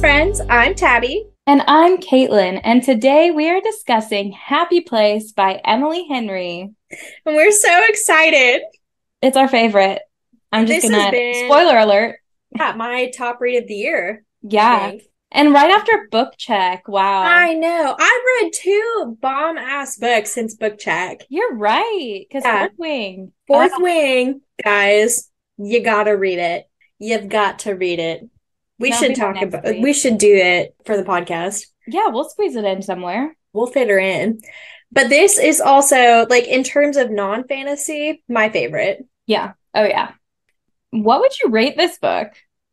friends. I'm Tabby. And I'm Caitlin, and today we are discussing Happy Place by Emily Henry. And we're so excited. It's our favorite. I'm just This has gonna, been spoiler alert. my top read of the year, I Yeah. think. And right after book check, wow. I know. I've read two bomb ass books since book check. You're right, because Yeah. Fourth Wing. Fourth Wing, guys, you gotta read it. You've got to read it. That'll be my next We read. should do it for the podcast. Yeah, we'll squeeze it in somewhere. We'll fit her in. But this is also, like, in terms of non-fantasy, my favorite. Yeah. Oh, yeah. What would you rate this book?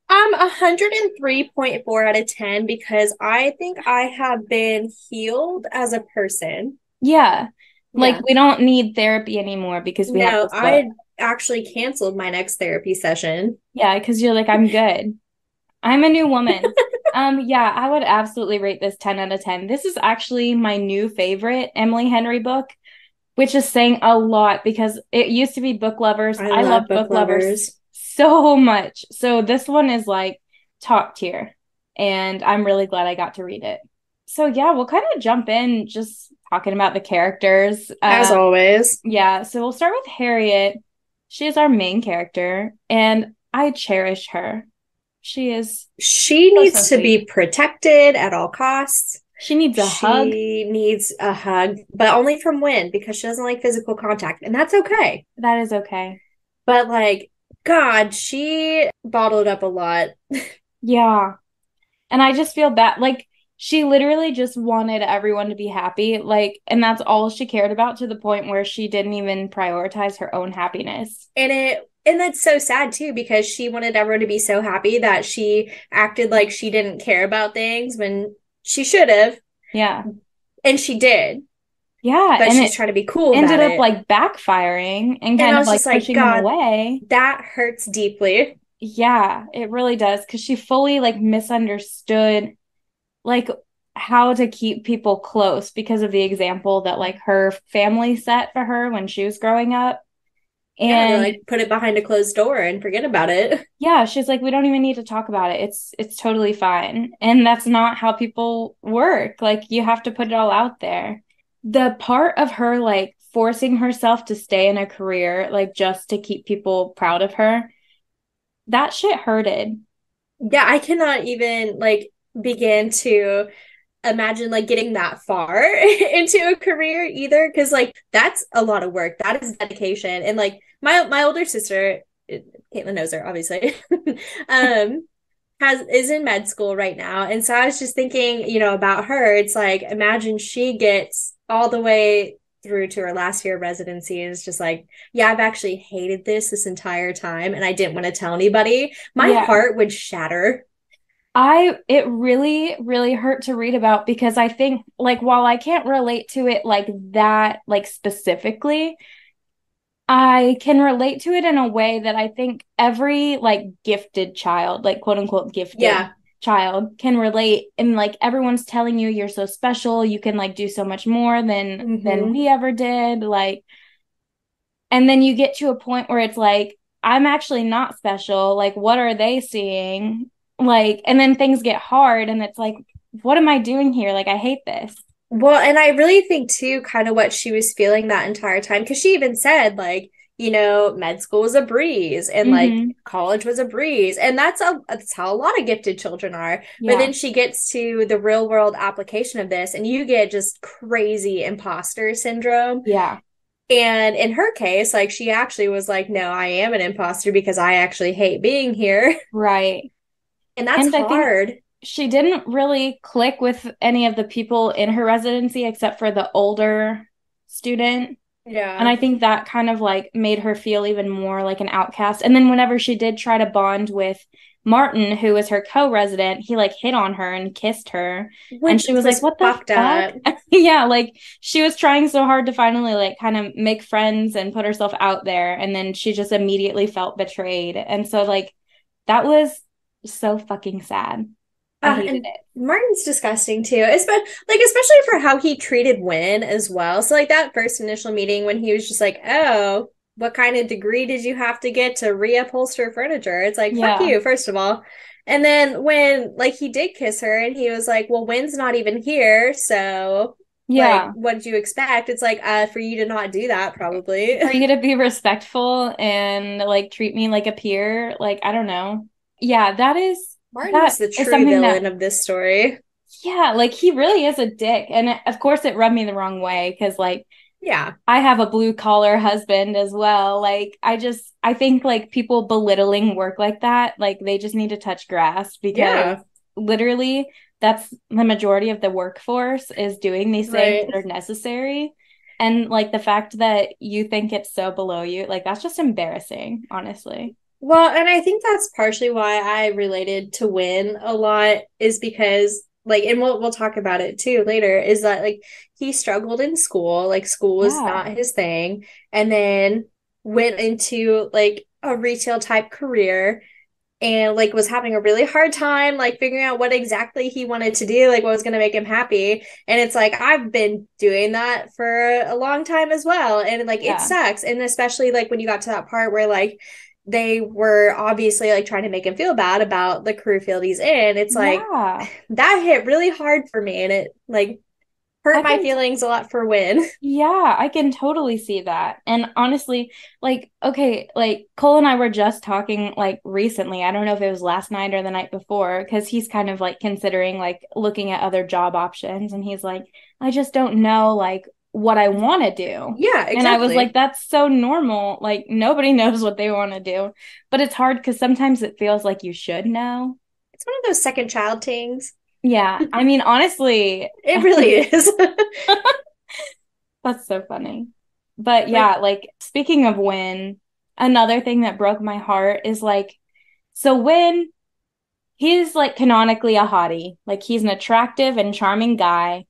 103.4 out of 10 because I think I have been healed as a person. Yeah. Like, Yeah. we don't need therapy anymore because we have No, this book. I actually canceled my next therapy session. Yeah, because you're like, I'm good. I'm a new woman. Yeah, I would absolutely rate this 10 out of 10. This is actually my new favorite Emily Henry book, which is saying a lot because it used to be book lovers. I I love love book book lovers lovers. so much. So this one is like top tier, and I'm really glad I got to read it. So yeah, we'll kind of jump in just talking about the characters. As always. Yeah, so we'll start with Harriet. She is our main character, and I cherish her. She is She so needs to sweet. be protected at all costs. She needs a hug. She needs a hug, but only from Wynn because she doesn't like physical contact, and that's okay. That is okay. But like, God, she bottled up a lot. Yeah. And I just feel bad. Like, she literally just wanted everyone to be happy. Like, and that's all she cared about to the point where she didn't even prioritize her own happiness. And that's so sad too because she wanted everyone to be so happy that she acted like she didn't care about things when she should have, Yeah. and she did, Yeah. but And she's it trying to be cool ended about up it. like backfiring and And kind I of was like just like, pushing them God, away. that hurts deeply. Yeah, it really does. Because she fully like misunderstood like how to keep people close because of the example that like her family set for her when she was growing up. Yeah, they're And like, put it behind a closed door and forget about it. yeah, she's like, we don't even need to talk about it. It's totally fine. And that's not how people work. Like you have to put it all out there. The part of her like forcing herself to stay in a career, like just to keep people proud of her, that shit hurted. Yeah, I cannot even like begin to imagine like getting that far into a career either because like that's a lot of work, that is dedication. And like my older sister, Caitlin knows her obviously, um has is in med school right now, and so I was just thinking, about her. It's like, imagine she gets all the way through to her last year of residency and it's just like, yeah, I've actually hated this entire time and I didn't want to tell anybody. My Yeah. heart would shatter. It really, really hurt to read about because I think like while I can't relate to it like that, like specifically, I can relate to it in a way that I think every like gifted child, like quote unquote gifted Yeah. child can relate, and like everyone's telling you you're so special, you can like do so much more than Mm-hmm. we ever did, like, and then you get to a point where it's like I'm actually not special, like what are they seeing? Like, and then things get hard and it's like what am I doing here? Like I hate this. Well, and I really think too, kind of what she was feeling that entire time, because she even said, like, med school was a breeze and like Mm-hmm. college was a breeze. And that's how a lot of gifted children are. But Yeah. then she gets to the real world application of this, and you get just crazy imposter syndrome. Yeah. And in her case, like she actually was like, no, I am an imposter because I actually hate being here. Right. And that's And I think hard. she didn't really click with any of the people in her residency except for the older student. And Yeah. I think that kind of like made her feel even more like an outcast. And then whenever she did try to bond with Martin, who was her co-resident, he like hit on her and kissed her. And Which she was like, was what the fucked fuck? up. Yeah, like she was trying so hard to finally like kind of make friends and put herself out there. And then she just immediately felt betrayed. And so like that was so fucking sad. I hated And it. Martin's disgusting too. Especially for how he treated Wynn as well. So like that first initial meeting when he was just like, "Oh, what kind of degree did you have to get to reupholster furniture?" It's like, "Fuck Yeah. you, first of all." And then when like he did kiss her and he was like, well, Wynn's not even here, so like Yeah. what did you expect? It's like for you to not do that probably. For you to be respectful and like treat me like a peer, like I don't know. Yeah, Martin's that the is true something that villain of this story. yeah, like he really is a dick. And of course it rubbed me the wrong way because like Yeah. I have a blue collar husband as well. Like I think like people belittling work like that, like they just need to touch grass because Yeah. literally that's the majority of the workforce is doing these things Right. that are necessary. And like the fact that you think it's so below you, like that's just embarrassing, honestly. Well, and I think that's partially why I related to Win a lot is because like and we'll talk about it too later is that like he struggled in school, like school was Yeah. not his thing, and then went into like a retail type career and like was having a really hard time like figuring out what exactly he wanted to do, like what was going to make him happy. And it's like I've been doing that for a long time as well, and like it Yeah. sucks. And especially like when you got to that part where like they were obviously like trying to make him feel bad about the career field he's in, it's like Yeah. that hit really hard for me and it like I hurt my can feelings a lot for Win. Yeah, I can totally see that. And honestly, like, okay, like Cole and I were just talking like recently. I don't know if it was last night or the night before, because he's kind of like considering like looking at other job options. And he's like, I just don't know like what I want to do. Yeah, And I was like, exactly. that's so normal. Like, nobody knows what they want to do. But it's hard because sometimes it feels like you should know. It's one of those second child things. Yeah. I mean, honestly, It really is. that's so funny. But Like yeah, like speaking of Win, another thing that broke my heart is like, so Win, he's like canonically a hottie. Like he's an attractive and charming guy.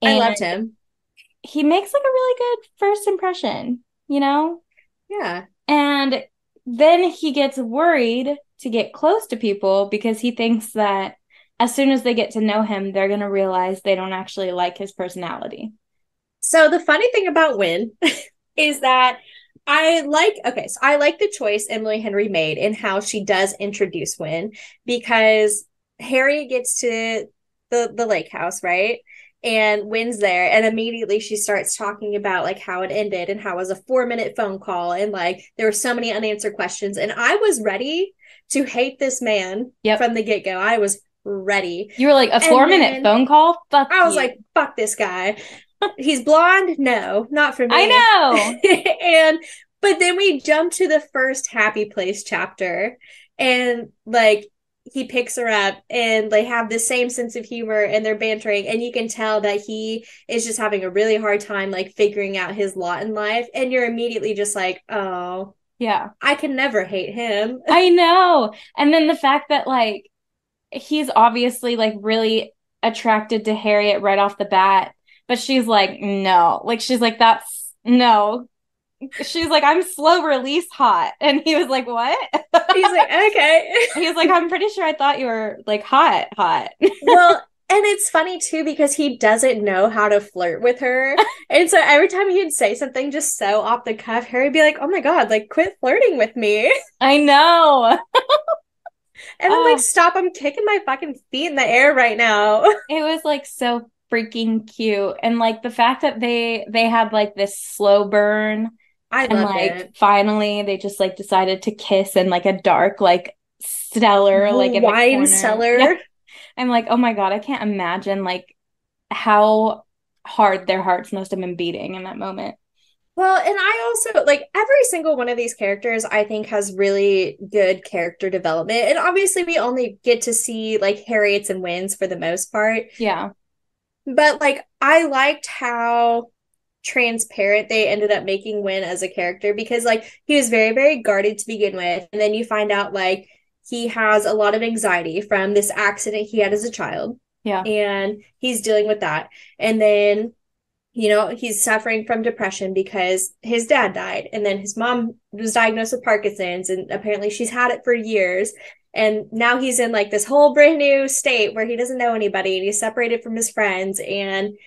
I And loved him. he makes like a really good first impression, you know? Yeah. And then he gets worried to get close to people because he thinks that as soon as they get to know him, they're going to realize they don't actually like his personality. So the funny thing about Win is that I like the choice Emily Henry made in how she does introduce Win because Harriet gets to the lake house, right? And Win's there, and immediately she starts talking about like how it ended and how it was a 4 minute phone call, and like there were so many unanswered questions. And I was ready to hate this man Yep. from the get go. I was ready. You were like a And 4 minute then phone call? Fuck I was you. like, fuck this guy. He's blonde? No, not for I me. know. And but then we jump to the first happy place chapter and like he picks her up and they have the same sense of humor and they're bantering and you can tell that he is just having a really hard time like figuring out his lot in life and you're immediately just like, oh, Yeah. I can never hate him. I know. And then the fact that like he's obviously like really attracted to Harriet right off the bat, but she's like, no. Like she's like, that's no. She's like, I'm slow release hot. And he was like, what? He's like, okay. He was like, I'm pretty sure I thought you were like hot, hot. Well, and it's funny too because he doesn't know how to flirt with her. And so every time he'd say something just so off the cuff, Harry'd be like, oh my God, like quit flirting with me. I know. And I'm like, Oh, stop, I'm kicking my fucking feet in the air right now. it was like so freaking cute. And like the fact that they had like this slow burn I and loved like it. finally they just like decided to kiss in like a dark like stellar like in the Wine corner. Yeah. cellar. I'm like, oh my God, I can't imagine like how hard their hearts must have been beating in that moment. Well, and I also like every single one of these characters, I think, has really good character development. And obviously, we only get to see like Harriet's and Wynn's for the most part. Yeah. But like, I liked how transparent they ended up making Win as a character because like he was very, very guarded to begin with. And then you find out like he has a lot of anxiety from this accident he had as a child. Yeah. And he's dealing with that. And then he's suffering from depression because his dad died. And then his mom was diagnosed with Parkinson's. And apparently she's had it for years. And now he's in like this whole brand new state where he doesn't know anybody and he's separated from his friends. And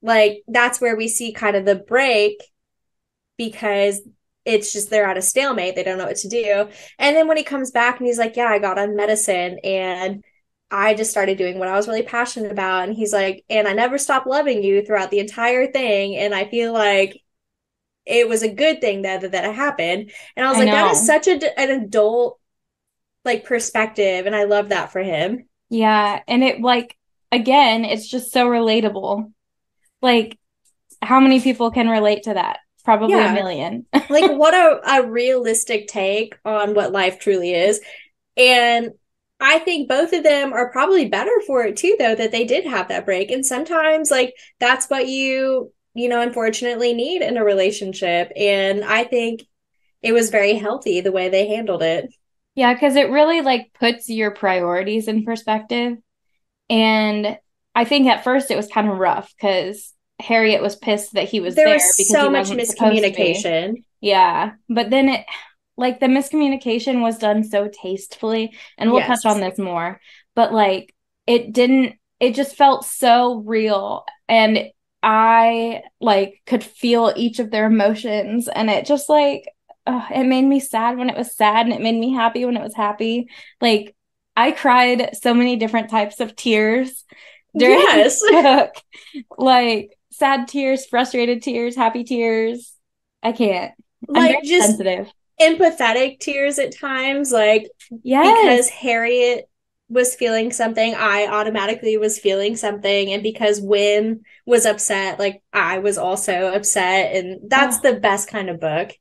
like that's where we see kind of the break because it's just they're at a stalemate. They don't know what to do. And then when he comes back and he's like, yeah, I got on medicine and I just started doing what I was really passionate about. And he's like, and I never stopped loving you throughout the entire thing. And I feel like it was a good thing that happened. And I was I like, that is know. such an adult like perspective. And I love that for him. Yeah. And it like, again, it's just so relatable. Like, how many people can relate to that? Probably a Yeah. million. Like what a realistic take on what life truly is. And I think both of them are probably better for it too, though, that they did have that break. And sometimes, like, that's what unfortunately need in a relationship. And I think it was very healthy the way they handled it. Yeah, because it really like puts your priorities in perspective. And I think at first it was kind of rough because Harriet was pissed that he was There there was because he so much wasn't supposed to be. miscommunication. Yeah. But then it, like, the miscommunication was done so tastefully. And we'll touch on Yes. this more. But like, it didn't, it just felt so real. And I like could feel each of their emotions. And it just like, it made me sad when it was sad. And it made me happy when it was happy. Like, I cried so many different types of tears during the Yes. book, like sad tears, frustrated tears, happy tears. I can't. I'm very Like just sensitive. empathetic tears at times, like Yes. because Harriet was feeling something, I automatically was feeling something. And because Win was upset, like I was also upset. And that's Oh, the best kind of book.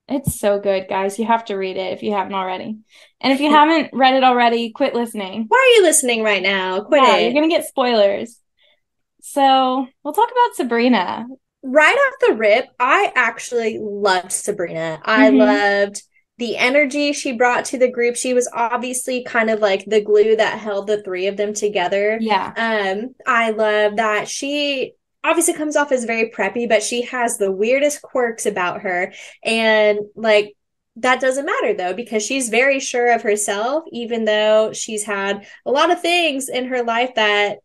it's so good, guys. You have to read it if you haven't already. And if you haven't read it already, quit listening. Why are you listening right now? Quit Yeah, you're it. gonna get spoilers. So we'll talk about Sabrina. Right off the rip, I actually loved Sabrina. I Mm-hmm. loved the energy she brought to the group. She was obviously kind of like the glue that held the three of them together. Yeah. I love that she obviously comes off as very preppy, but she has the weirdest quirks about her. And like that doesn't matter though, because she's very sure of herself, even though she's had a lot of things in her life that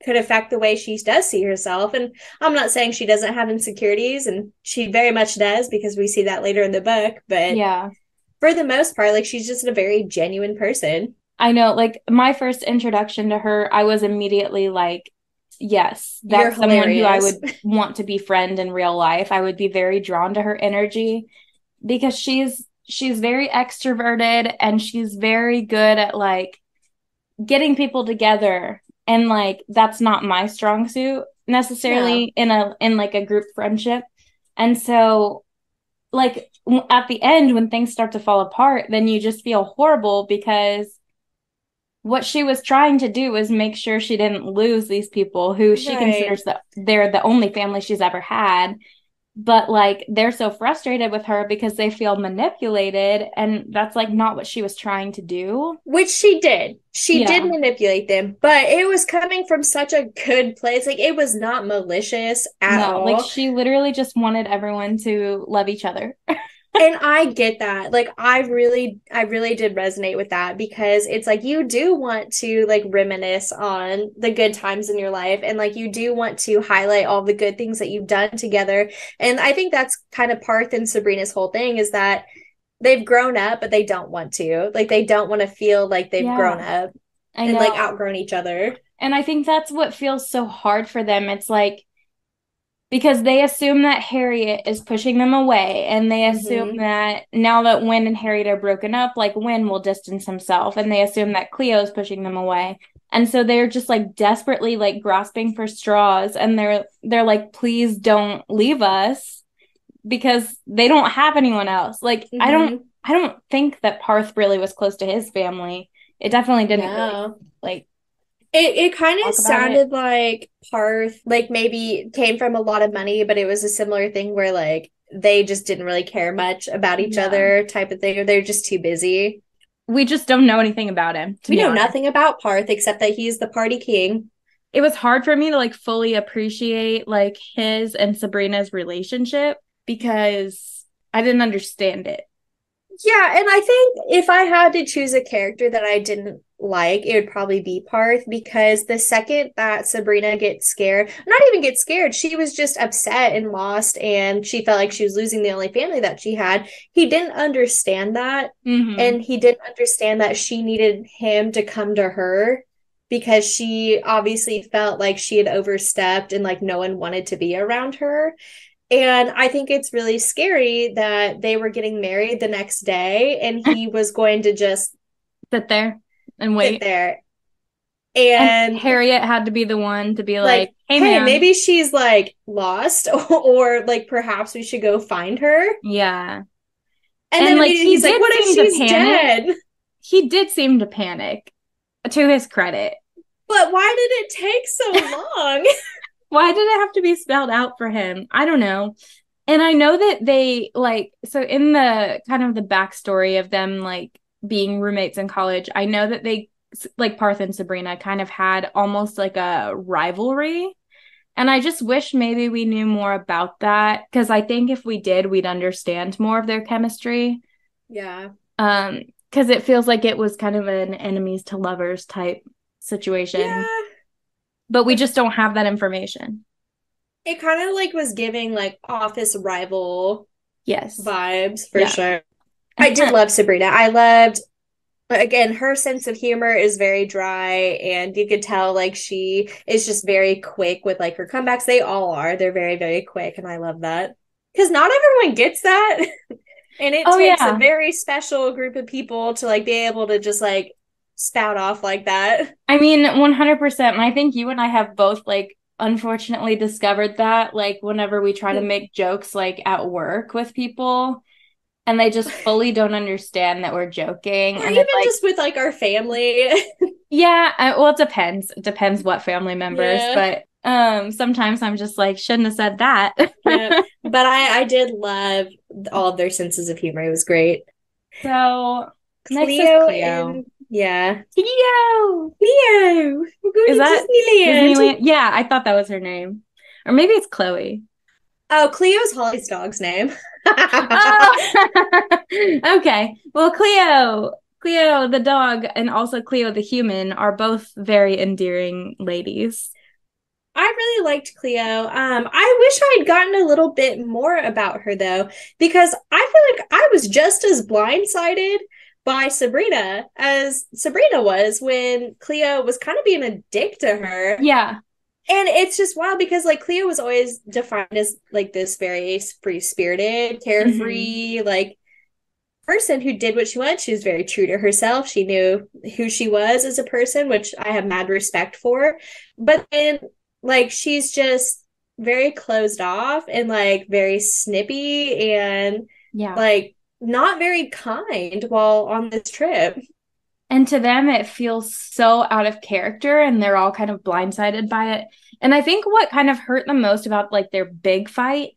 could affect the way she does see herself. And I'm not saying she doesn't have insecurities, and she very much does because we see that later in the book. But Yeah. for the most part, like she's just a very genuine person. I know, like my first introduction to her, I was immediately like, yes, You're that's someone who I hilarious. would want to befriend in real life. I would be very drawn to her energy because she's very extroverted and she's very good at like getting people together. And like that's not my strong suit necessarily No, in like a group friendship. And so like at the end when things start to fall apart, then you just feel horrible because what she was trying to do was make sure she didn't lose these people who she right. considers that they're the only family she's ever had. But like they're so frustrated with her because they feel manipulated, and that's like not what she was trying to do. Which she did. She did Yeah, manipulate them, but it was coming from such a good place. Like it was not malicious at no, like all. she literally just wanted everyone to love each other. And I get that. Like I really did resonate with that because it's like you do want to like reminisce on the good times in your life, and like you do want to highlight all the good things that you've done together. And I think that's kind of Parth and Sabrina's whole thing is that they've grown up, but they don't want to. Like they don't want to feel like they've grown Yeah, up I and like know. outgrown each other. And I think that's what feels so hard for them. It's like because they assume that Harriet is pushing them away, and they assume Mm-hmm. that now that Win and Harriet are broken up, like Win will distance himself, and they assume that Cleo is pushing them away. And so they're just like desperately like grasping for straws, and they're like, please don't leave us because they don't have anyone else. Like Mm-hmm. I don't think that Parth really was close to his family. It definitely didn't really No. like It kind of talk about it. sounded like Parth, like maybe came from a lot of money, but it was a similar thing where like they just didn't really care much about each Yeah. other type of thing, or they're just too busy. We just don't know anything about him, to We be know honest. nothing about Parth except that he's the party king. It was hard for me to like fully appreciate like his and Sabrina's relationship because I didn't understand it. Yeah, and I think if I had to choose a character that I didn't like, it would probably be Parth because the second that Sabrina gets scared, not even get scared, she was just upset and lost and she felt like she was losing the only family that she had. He didn't understand that. Mm-hmm. And he didn't understand that she needed him to come to her because she obviously felt like she had overstepped and like no one wanted to be around her. And I think it's really scary that they were getting married the next day and he was going to just Sit there and sit wait. there. And And Harriet had to be the one to be like, like, hey, hey, man. maybe she's like lost or like perhaps we should go find her. Yeah. And And then like immediately he he's like, did what if seem to she's panic. dead? He did seem to panic, to his credit. But why did it take so long? Why did it have to be spelled out for him? I don't know. And I know that they like, so in the kind of the backstory of them like being roommates in college, I know that they, like Parth and Sabrina, kind of had almost like a rivalry. And I just wish maybe we knew more about that because I think if we did, we'd understand more of their chemistry. Yeah. Because it feels like it was kind of an enemies to lovers type situation, Yeah. but we just don't have that information. It kind of like was giving like office rival Yes. vibes for Yeah. sure. I did love Sabrina. I loved again, her sense of humor is very dry, and you could tell like she is just very quick with like her comebacks. They all are. They're very, very quick, and I love that. Because not everyone gets that. And it Oh, takes a yeah. very special group of people to like be able to just like spout off like that. I mean, 100%. And I think you and I have both, like, unfortunately discovered that, like, whenever we try to make jokes, like, at work with people, and they just fully don't understand that we're joking. Or And it's even like, just with like our family. yeah, well, it depends. It depends what family members, Yeah. but sometimes I'm just like, shouldn't have said that. Yeah. But I did love all of their senses of humor. It was great. So next is Cleo Cleo. and yeah. Cleo. Cleo, we're Is going that to Disneyland. Disneyland? Yeah, I thought that was her name. Or maybe it's Chloe. Oh, Cleo's Holly's dog's name. Oh, okay. Well, Cleo the dog, and also Cleo the human are both very endearing ladies. I really liked Cleo. I wish I had gotten a little bit more about her though, because I feel like I was just as blindsided by Sabrina as Sabrina was when Cleo was kind of being a dick to her. Yeah. And it's just wild because like Cleo was always defined as like this very free spirited, Hmm. carefree, like person who did what she wanted. She was very true to herself. She knew who she was as a person, which I have mad respect for. But then, like, she's just very closed off and like very snippy and Yeah. like not very kind while on this trip. And to them, it feels so out of character, and they're all kind of blindsided by it. And I think what kind of hurt them most about like their big fight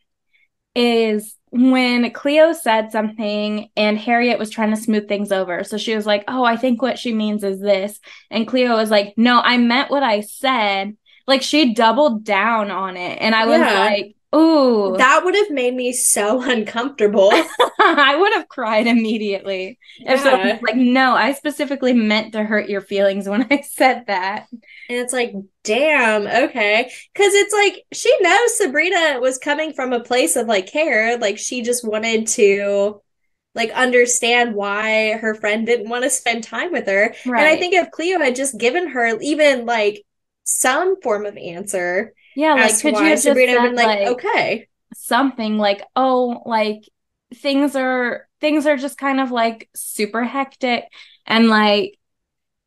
is when Cleo said something and Harriet was trying to smooth things over. So she was like, "Oh, I think what she means is this." And Cleo was like, "No, I meant what I said." Like she doubled down on it. And I was Yeah, like, "Ooh." that would have made me so uncomfortable. I would have cried immediately if someone was Yeah. like, "No, I specifically meant to hurt your feelings when I said that." And it's like, damn, okay. Because it's like she knows Sabrina was coming from a place of like care. Like she just wanted to like understand why her friend didn't want to spend time with her. And I Right. think if Cleo had just given her even like some form of answer Yeah, like as to could you why, have just Sabrina would have said been like, like okay. something like, "Oh, like things are just kind of like super hectic and like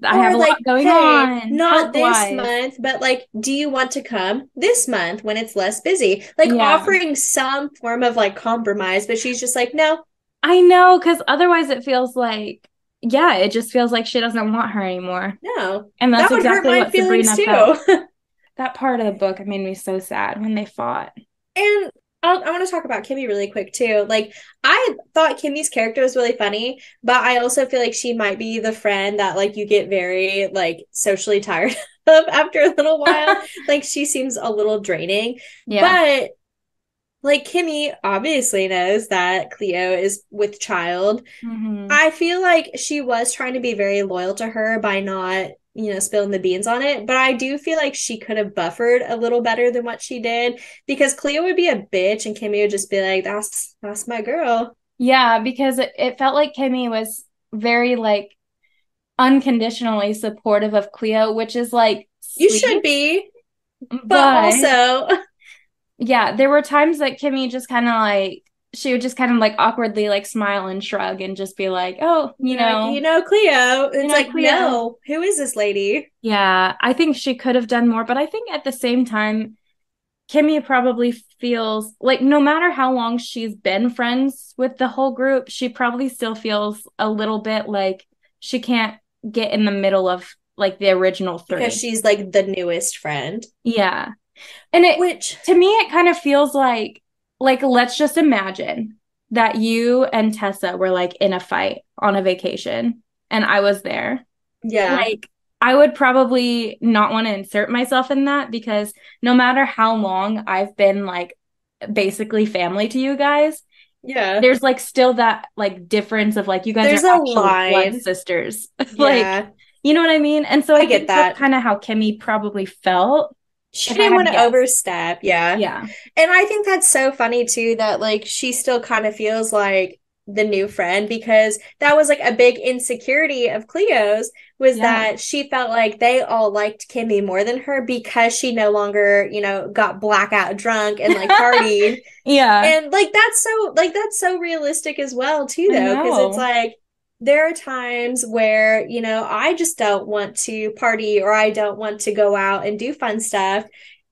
I have Or a lot like, going hey, on not this health-wise." month, but like, do you want to come this month when it's less busy? Like Yeah. offering some form of like compromise, but she's just like, no, I know, because otherwise it feels like, yeah, it just feels like she doesn't want her anymore. no. And that's That would hurt exactly my what feelings Sabrina felt. too. That part of the book made me so sad when they fought. And I want to talk about Kimmy really quick too. Like, I thought Kimmy's character was really funny, but I also feel like she might be the friend that like you get very like socially tired of after a little while. Like, she seems a little draining, Yeah. but like Kimmy obviously knows that Cleo is with child. Hmm. I feel like she was trying to be very loyal to her by not, spilling the beans on it. But I do feel like she could have buffered a little better than what she did because Cleo would be a bitch and Kimmy would just be like, that's my girl. Yeah, because it felt like Kimmy was very like unconditionally supportive of Cleo, which is like You should sweet. be, but But also, yeah, there were times that Kimmy just kind of like, she would just kind of like awkwardly like smile and shrug and just be like, oh, like, Cleo. It's like, Cleo. no, who is this lady? Yeah, I think she could have done more, but I think at the same time, Kimmy probably feels like no matter how long she's been friends with the whole group, she probably still feels a little bit like she can't get in the middle of like the original Because three. she's like the newest friend. Yeah. And it Which, to me it kind of feels like let's just imagine that you and Tessa were like in a fight on a vacation and I was there. yeah, Like I would probably not want to insert myself in that because no matter how long I've been like basically family to you guys, yeah. there's like still that like difference of like you guys are There's a actual blood line. sisters. Like, Yeah, you know what I mean? And so I I get think that's that. kind of how Kimmy probably felt She if I didn't had want to to guess. overstep. Yeah. Yeah. And I think that's so funny too that like she still kind of feels like the new friend because that was like a big insecurity of Cleo's was Yeah. that she felt like they all liked Kimmy more than her because she no longer, got blackout drunk and like partied. Yeah. And like that's so realistic as well too I though because it's know. like there are times where, I just don't want to party or I don't want to go out and do fun stuff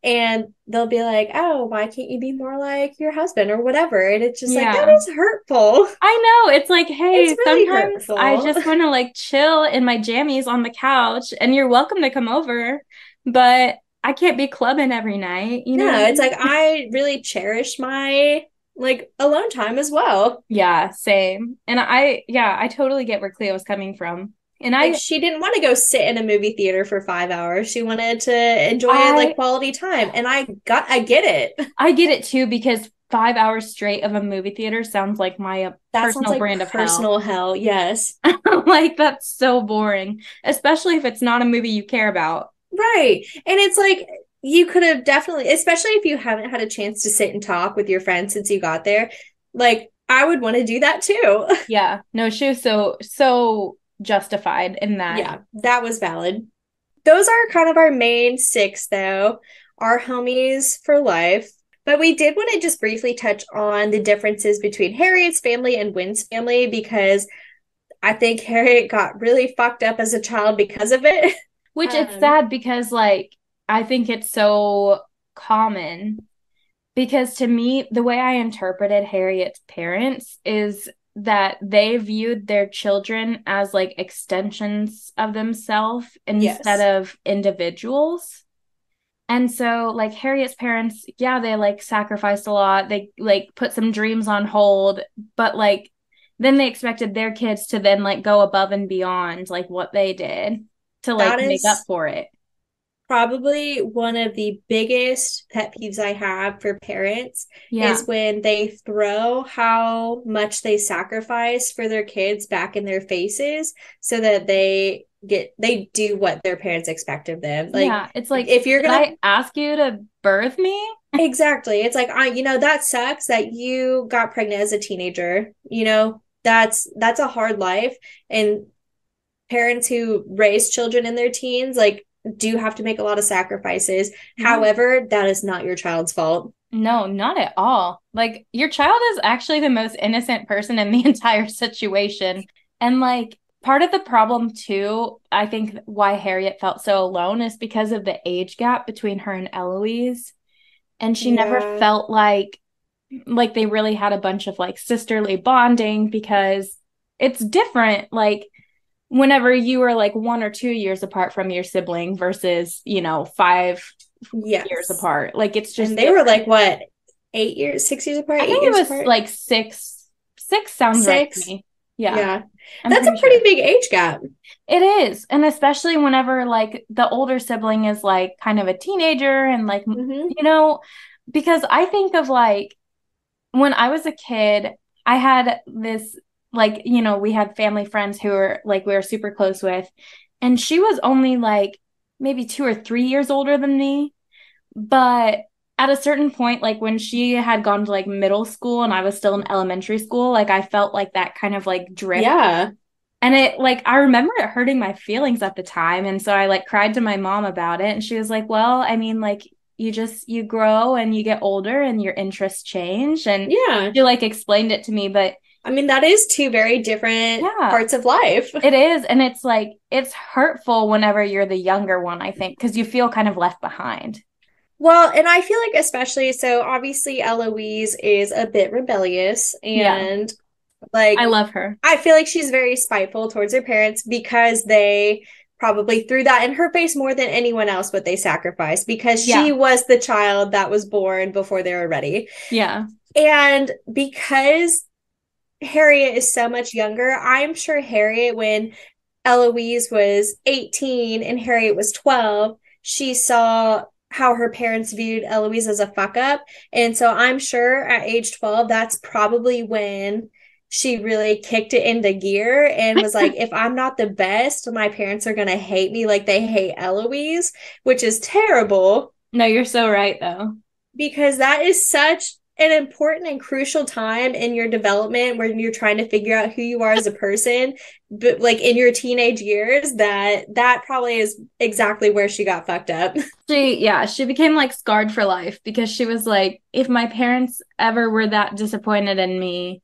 and they'll be like, "Oh, why can't you be more like your husband or whatever?" And it's just like that Yeah. is hurtful. I know. It's like, It's hey, really sometimes I hurtful. just want to like chill in my jammies on the couch and you're welcome to come over, but I can't be clubbing every night. You know what I No, it's mean? like I really cherish my like alone time as well. Yeah, same. And yeah, I totally get where Cleo was coming from. And Like she didn't want to go sit in a movie theater for 5 hours. She wanted to enjoy like I, quality time. And I get it. I get it too because 5 hours straight of a movie theater sounds like my That sounds personal like brand of hell. personal hell. Yes. Like that's so boring, especially if it's not a movie you care about. Right. And it's like you could have definitely, especially if you haven't had a chance to sit and talk with your friends since you got there, like I would want to do that too. Yeah, no, she was so justified in that. Yeah, that was valid. Those are kind of our main six, though, our homies for life. But we did want to just briefly touch on the differences between Harriet's family and Wynn's family because I think Harriet got really fucked up as a child because of it. Which it's Um, sad because like I think it's so common because to me the way I interpreted Harriet's parents is that they viewed their children as like extensions of themselves instead yes, of individuals. And so like Harriet's parents, yeah, they like sacrificed a lot. They like put some dreams on hold, but like then they expected their kids to then like go above and beyond like what they did to like that make up is for it. probably one of the biggest pet peeves I have for parents Yeah. is when they throw how much they sacrifice for their kids back in their faces so that they do what their parents expect of them. Like Yeah. It's like, if you're did gonna I ask you to birth me? exactly, it's like that sucks that you got pregnant as a teenager. That's a hard life and parents who raise children in their teens like do have to make a lot of sacrifices. Yeah. However, that is not your child's fault. No, not at all. Like your child is actually the most innocent person in the entire situation. And like part of the problem too, I think why Harriet felt so alone is because of the age gap between her and Eloise. And she never Yeah. felt like they really had a bunch of like sisterly bonding because it's different. Like whenever you were like 1 or 2 years apart from your sibling versus, 5 years Yes. apart. Like it's And just they were different. like what, 8 years, 6 years apart, I eight think it years was apart, like six. Six sounds right to six. me. Yeah, Yeah. I'm That's a pretty pretty sure. big age gap. It is. And especially whenever like the older sibling is like kind of a teenager and like, Mm-hmm. you know, because I think of like when I was a kid, I had this, like, we had family friends who were like, we were super close with, and she was only like maybe 2 or 3 years older than me. But at a certain point, like when she had gone to like middle school and I was still in elementary school, like I felt like that kind of like drift. Yeah. And it like I remember it hurting my feelings at the time. And so I like cried to my mom about it. And she was like, well, I mean, like you grow and you get older and your interests change. And Yeah. she like explained it to me. But I mean, that is two very different yeah, parts of life. it is. And it's like it's hurtful whenever you're the younger one, I think, because you feel kind of left behind. Well, and I feel like especially so obviously Eloise is a bit rebellious Yeah. and I like love her. I feel like she's very spiteful towards her parents because they probably threw that in her face more than anyone else what they sacrificed because she Yeah. was the child that was born before they were ready. Yeah. And because Harriet is so much younger, I'm sure Harriet, when Eloise was 18 and Harriet was 12, she saw how her parents viewed Eloise as a fuck up. And so I'm sure at age 12, that's probably when she really kicked it into gear and was like, if I'm not the best, my parents are going to hate me like they hate Eloise, which is terrible No, you're so right though. because that is such an important and crucial time in your development where you're trying to figure out who you are as a person, but like in your teenage years, that probably is exactly where she got fucked up. She became like scarred for life because she was like, if my parents ever were that disappointed in me,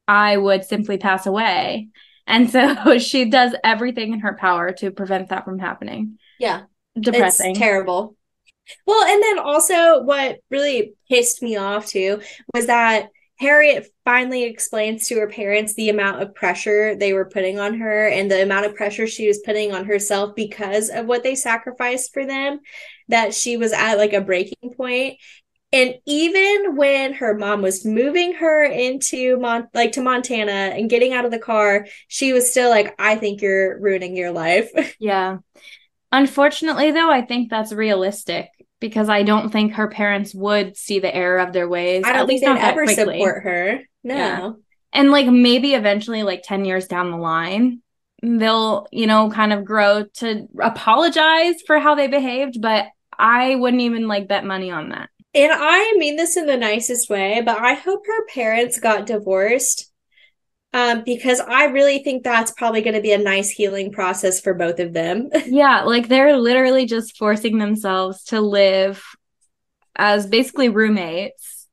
I would simply pass away. And so she does everything in her power to prevent that from happening. Yeah, it's Depressing. terrible. Well, and then also what really pissed me off too was that Harriet finally explains to her parents the amount of pressure they were putting on her and the amount of pressure she was putting on herself because of what they sacrificed for them, that she was at like a breaking point. And even when her mom was moving her into to Montana and getting out of the car, she was still like, I think you're ruining your life. Yeah. Unfortunately, though, I think that's realistic because I don't think her parents would see the error of their ways, I at don't think least they'd not that ever quickly. support her. Yeah. No. And like maybe eventually, like 10 years down the line, they'll, kind of grow to apologize for how they behaved, but I wouldn't even like bet money on that. And I mean this in the nicest way, but I hope her parents got divorced, because I really think that's probably going to be a nice healing process for both of them. Yeah, like they're literally just forcing themselves to live as basically roommates.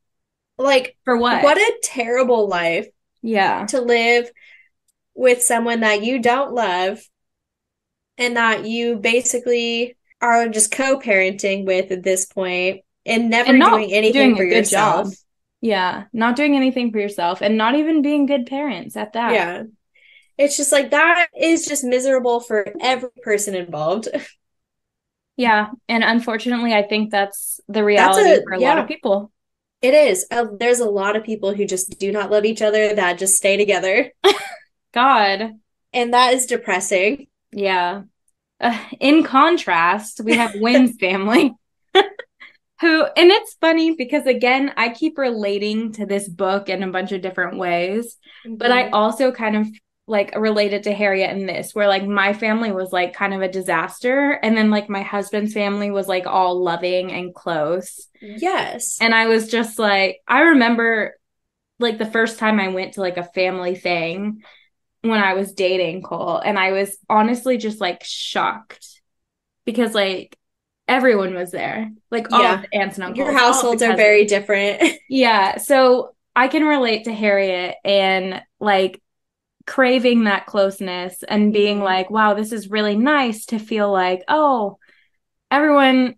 Like, For what what? a terrible life Yeah. to live with someone that you don't love and that you basically are just co parenting with at this point and And never not doing anything doing for a good yourself. job. Yeah, not doing anything for yourself and not even being good parents at that. Yeah. It's just like that is just miserable for every person involved. Yeah, and unfortunately, I think that's the That's reality a, for a lot of yeah, people. it is. There's a lot of people who just do not love each other that just stay together. God. And that is depressing. Yeah. In contrast, we have Wynn's family, who, and it's funny because again, I keep relating to this book in a bunch of different ways, but I Mm-hmm. also kind of like related to Harriet in this, where like my family was like kind of a disaster, and then like my husband's family was like all loving and close. Yes. And I was just like, I remember like the first time I went to like a family thing when I was dating Cole, and I was honestly just like shocked because like everyone was there, like all of Yeah. the aunts and Your uncles, all of the households are very cousins. different. Yeah, so I can relate to Harriet and like craving that closeness and being Mm-hmm. like, wow, this is really nice to feel like, oh, everyone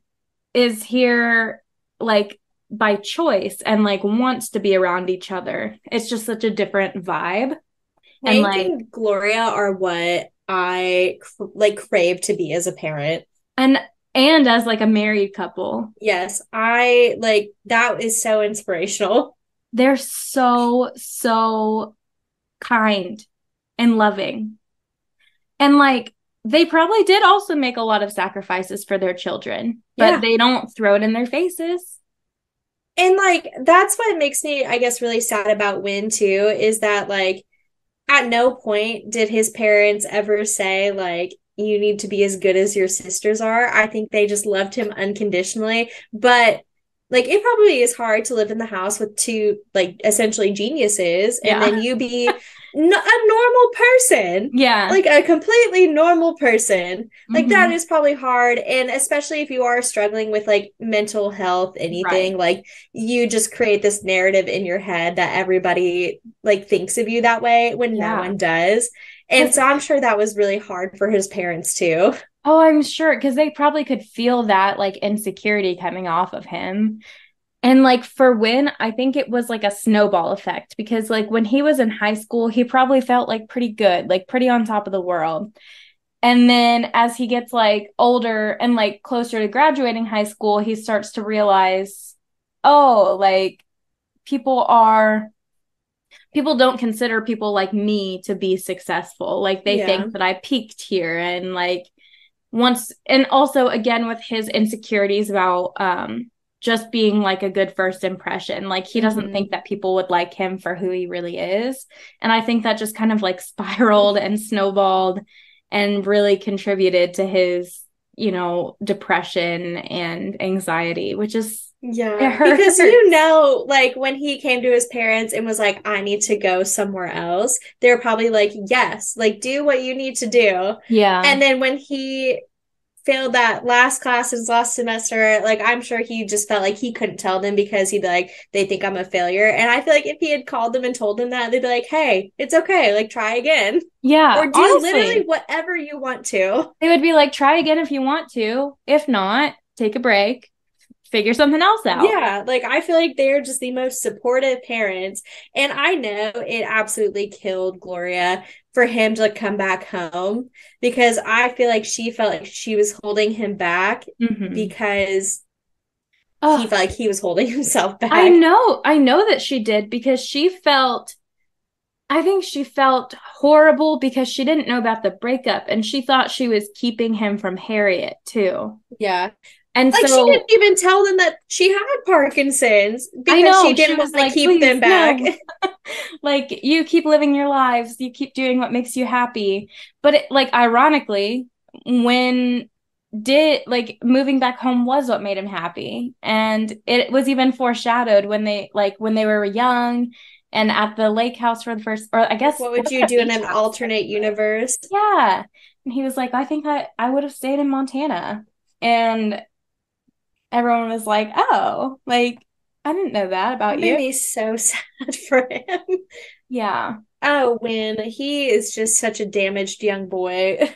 is here like by choice and like wants to be around each other. It's just such a different vibe. And Hank like and Gloria are what I like crave to be as a parent. and and as like a married couple, Yes, I like that is so inspirational. they're so kind and loving. And like they probably did also make a lot of sacrifices for their children, but Yeah. they don't throw it in their faces. And like that's what makes me, I guess, really sad about Win too, is that like at no point did his parents ever say like you need to be as good as your sisters are. I think they just loved him unconditionally. But like it probably is hard to live in the house with two like essentially geniuses and Yeah. then you be a normal person, Yeah. like a completely normal person. Like that Hmm. is probably hard, and especially if you are struggling with like mental health, Right. anything, like you just create this narrative in your head that everybody like thinks of you that way when no Yeah. one does. And Because, so I'm sure that was really hard for his parents too. oh, I'm sure, because they probably could feel that like insecurity coming off of him. And like for Win, I think it was like a snowball effect because like when he was in high school, he probably felt like pretty good, like pretty on top of the world. And then as he gets like older and like closer to graduating high school, he starts to realize, oh, like people are people don't consider people like me to be successful. Like they Yeah. think that I peaked here and like once and also again with his insecurities about just being like a good first impression. Like he doesn't Mm-hmm. think that people would like him for who he really is. And I think that just kind of like spiraled and snowballed and really contributed to his, depression and anxiety, which is it Yeah, because hurts. like when he came to his parents and was like, I need to go somewhere else, they're probably like, yes, like do what you need to do. Yeah. And then when he failed that last class his last semester, like I'm sure he just felt like he couldn't tell them because he'd be like, they think I'm a failure. And I feel like if he had called them and told them that, they'd be like, hey, it's okay, like try again. Yeah, Or do literally honestly, whatever you want to. they would be like, try again if you want to. If not, take a break, figure something else out. Yeah, like I feel like they're just the most supportive parents. And I know it absolutely killed Gloria for him to like, come back home because I feel like she felt like she was holding him back Mm-hmm. because he Oh, felt like he was holding himself I back. know. I know that she did because I think she felt horrible because she didn't know about the breakup and she thought she was keeping him from Harriet too. Yeah. And Like she didn't so even tell them that she had Parkinson's I because know she she didn't want was to like, keep them please, back. no. Like, you keep living your lives, you keep doing what makes you happy. But like, ironically, when did like moving back home was what made him happy. And it was even foreshadowed when they were young and at the lake house for the first, or I Like, guess, what would was you it a do in beach an house? alternate universe? Yeah. And he was like, I think I would have stayed in Montana. And everyone was like, oh, like, I didn't know that about That made you. me so sad for him. Yeah, Oh, Win, he is just such a damaged young boy.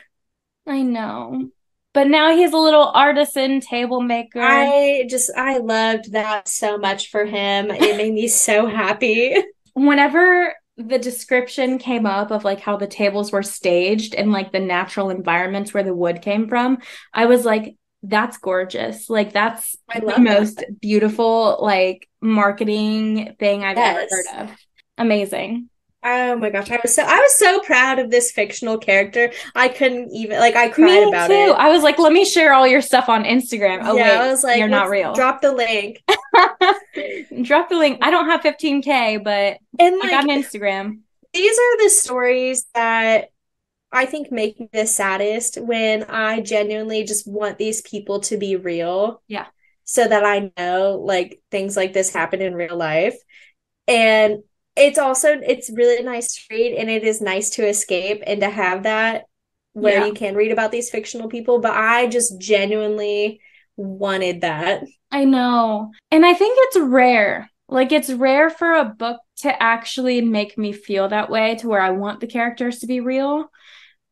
I know. But now he's a little artisan table maker. I loved that so much for him. It made me so happy. Whenever the description came up of like how the tables were staged and like the natural environments where the wood came from, I was like, that's gorgeous. Like that's I the love that. most beautiful like marketing thing I've ever heard Yes. of. Amazing. Oh my gosh, I was so proud of this fictional character. I couldn't even like I cried Me about too. it. I was like, let me share all your stuff on Instagram. Oh Yeah, I wait, was like, you're not let's real. drop the link. Drop the link. I don't have 15K, but And I got like an Instagram. these are the stories that I think make me the saddest when I genuinely just want these people to be real Yeah. so that I know like things like this happen in real life. And it's really nice to read and it is nice to escape and to have that where Yeah. you can read about these fictional people, but I just genuinely wanted that. I know. And I think it's rare. Like it's rare for a book to actually make me feel that way to where I want the characters to be real.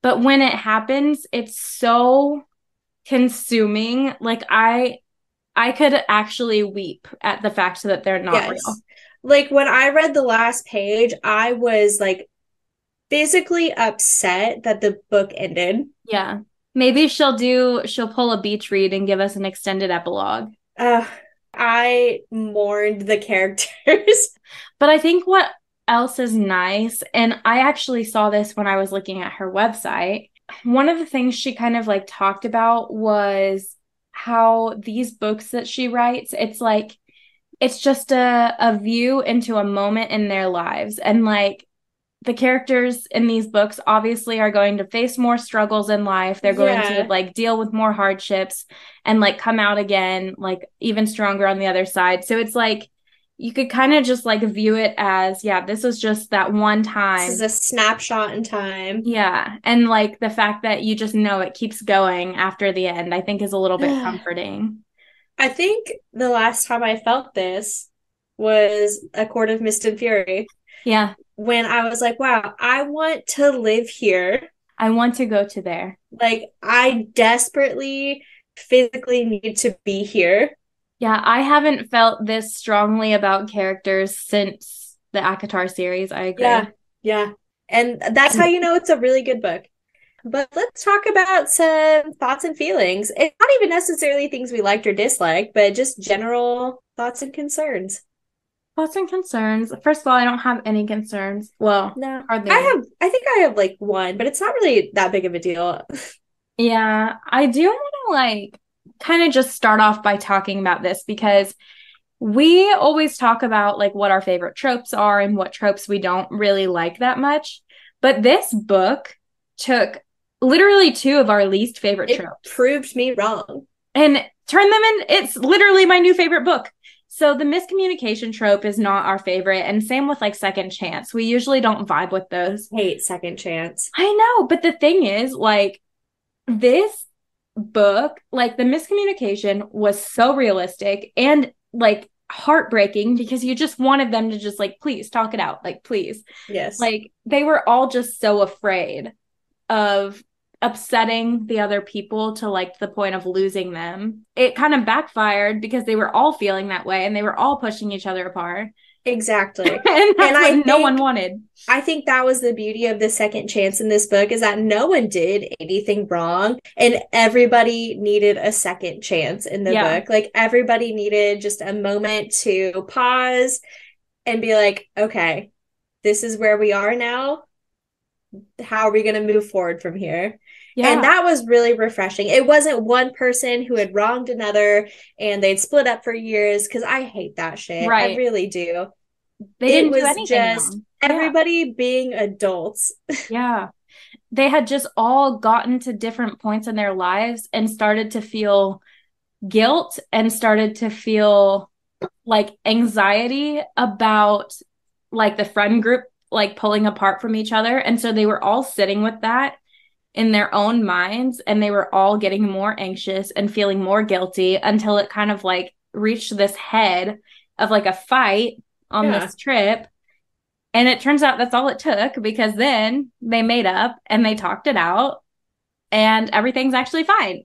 But when it happens, it's so consuming. Like I could actually weep at the fact that they're not real. Yes. Like when I read the last page, I was like physically upset that the book ended. Yeah. Maybe she'll pull a beach read and give us an extended epilogue. Uh, I mourned the characters. But I think what else is nice, and I actually saw this when I was looking at her website, one of the things she kind of like talked about was how these books that she writes, it's like it's just a view into a moment in their lives. And like the characters in these books obviously are going to face more struggles in life. They're going to Yeah. like deal with more hardships and like come out again, like even stronger on the other side. So it's like you could kind of just like view it as, yeah, this was just that one This is time. a snapshot in time. Yeah. And like the fact that you just know it keeps going after the end, I think is a little bit comforting. I think the last time I felt this was A Court of Mist and Fury, Yeah. when I was like, wow, I want to live here. I want to go to there. Like, I desperately physically need to be here. Yeah, I haven't felt this strongly about characters since the Akatar series. I agree. Yeah, yeah. And that's how And you know it's a really good book. But let's talk about some thoughts and feelings. It's not even necessarily things we liked or disliked, but just general thoughts and concerns. thoughts and concerns. First of all, I don't have any concerns. Well, No, hardly any. I think I have like one, but it's not really that big of a deal. Yeah, I do want to like kind of just start off by talking about this because we always talk about like what our favorite tropes are and what tropes we don't really like that much. But this book took literally two of our least favorite It tropes proved me wrong. and turned them in. It's literally my new favorite book. So the miscommunication trope is not our favorite. And same with like second chance. We usually don't vibe with those. Hate second chance. I know, but the thing is, like, this book, like the miscommunication was so realistic and like heartbreaking because you just wanted them to just like, please talk it out, like, please. Yes. Like, they were all just so afraid of upsetting the other people to like the point of losing them. It kind of backfired because they were all feeling that way and they were all pushing each other apart. Exactly. And And that's what no one wanted. I think that was the beauty of the second chance in this book, is that no one did anything wrong and everybody needed a second chance in the Yeah. book. Like, everybody needed just a moment to pause and be like, okay, this is where we are now. How are we going to move forward from here? And Yeah. that was really refreshing. It wasn't one person who had wronged another and they'd split up for years, because I hate that shit. I Right. really do. They It didn't do was anything just wrong. Yeah. everybody being adults. Yeah. They had just all gotten to different points in their lives and started to feel guilt and started to feel like anxiety about like the friend group like pulling apart from each other. And so they were all sitting with that in their own minds and they were all getting more anxious and feeling more guilty until it kind of like reached this head of like a fight on Yeah. this trip. And it turns out that's all it took because then they made up and they talked it out and everything's actually fine.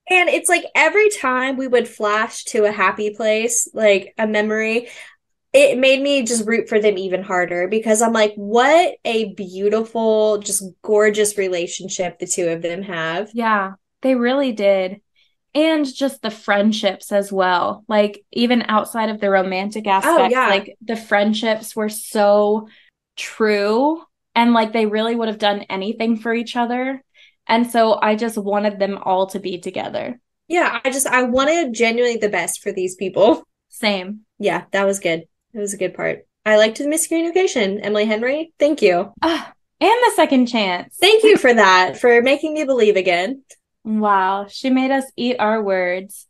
And it's like every time we would flash to a happy place, like a memory, it made me just root for them even harder, because I'm like, what a beautiful, just gorgeous relationship the two of them have. Yeah, they really did. And just the friendships as well. Like, even outside of the romantic Oh, aspects, yeah. like the friendships were so true and like they really would have done anything for each other. And so I just wanted them all to be together. Yeah. I wanted genuinely the best for these people. Same. Yeah, that was good. That was a good part. I liked the miscommunication, Emily Henry. Thank you. Ah, and the second chance. Thank you for that, for making me believe again. Wow, she made us eat our words.